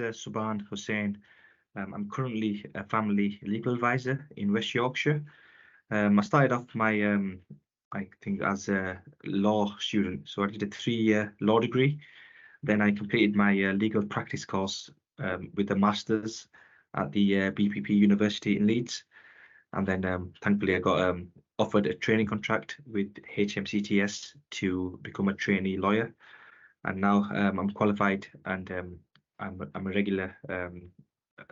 is Subhaan Hussain. I'm currently a family legal advisor in West Yorkshire. I started off I think, as a law student. So I did a 3-year law degree. Then I completed my legal practice course with a master's at the BPP University in Leeds. And then thankfully I got offered a training contract with HMCTS to become a trainee lawyer. And now I'm qualified and I'm a regular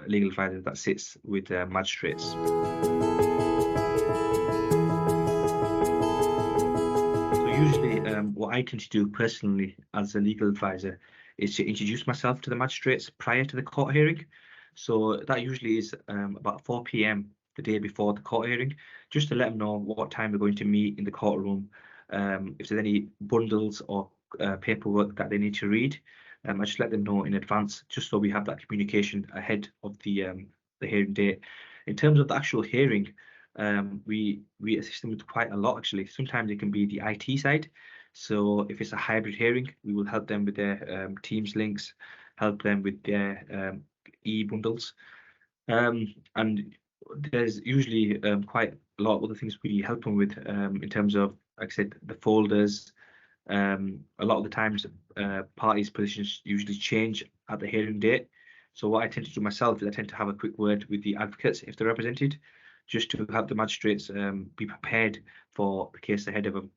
legal advisor that sits with magistrates. So usually what I tend to do personally as a legal advisor is to introduce myself to the magistrates prior to the court hearing. So that usually is about 4 p.m. the day before the court hearing, just to let them know what time we're going to meet in the courtroom, if there's any bundles or paperwork that they need to read. I just let them know in advance, just so we have that communication ahead of the hearing date. In terms of the actual hearing, we assist them with quite a lot actually. Sometimes it can be the IT side. So if it's a hybrid hearing, we will help them with their Teams links, help them with their e-bundles. And there's usually quite a lot of other things we help them with in terms of, like I said, the folders. A lot of the times parties' positions usually change at the hearing date. So what I tend to do myself is I tend to have a quick word with the advocates if they're represented, just to have the magistrates be prepared for the case ahead of them.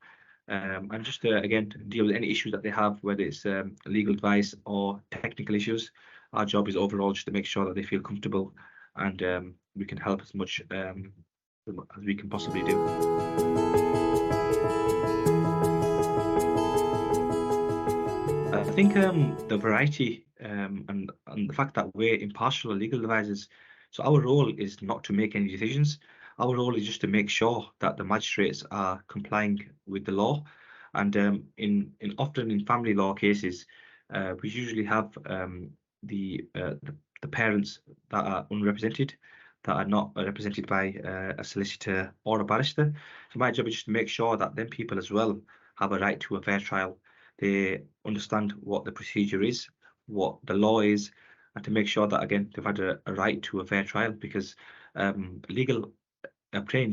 And just to, again, deal with any issues that they have, whether it's legal advice or technical issues. Our job is overall just to make sure that they feel comfortable and we can help as much as we can possibly do. I think the variety and the fact that we're impartial legal advisors, so our role is not to make any decisions. Our role is just to make sure that the magistrates are complying with the law. And often in family law cases, we usually have the parents that are unrepresented, that are not represented by a solicitor or a barrister. So my job is just to make sure that them people as well have a right to a fair trial. They understand what the procedure is, what the law is, and to make sure that, again, they've had a right to a fair trial, because obtaining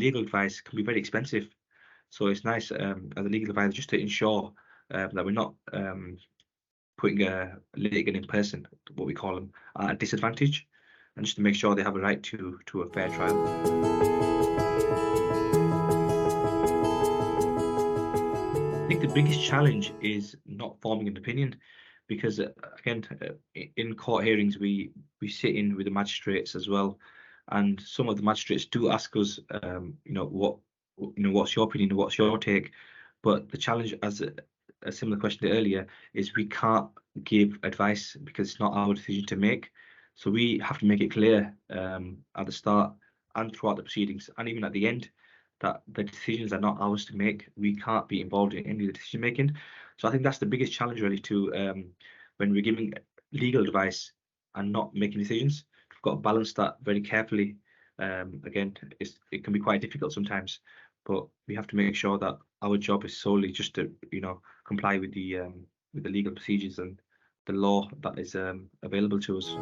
legal advice can be very expensive. So it's nice as a legal advisor just to ensure that we're not putting a litigant in person, what we call them, at a disadvantage, and just to make sure they have a right to a fair trial. I think the biggest challenge is not forming an opinion, because again, in court hearings we sit in with the magistrates as well, and some of the magistrates do ask us, what's your opinion, what's your take? But the challenge, as a similar question to earlier, is we can't give advice because it's not our decision to make. So we have to make it clear at the start and throughout the proceedings, and even at the end, that the decisions are not ours to make. We can't be involved in any of the decision making. So I think that's the biggest challenge really, to when we're giving legal advice and not making decisions. We've got to balance that very carefully. Again, it can be quite difficult sometimes, but we have to make sure that our job is solely just to comply with the legal procedures and the law that is available to us.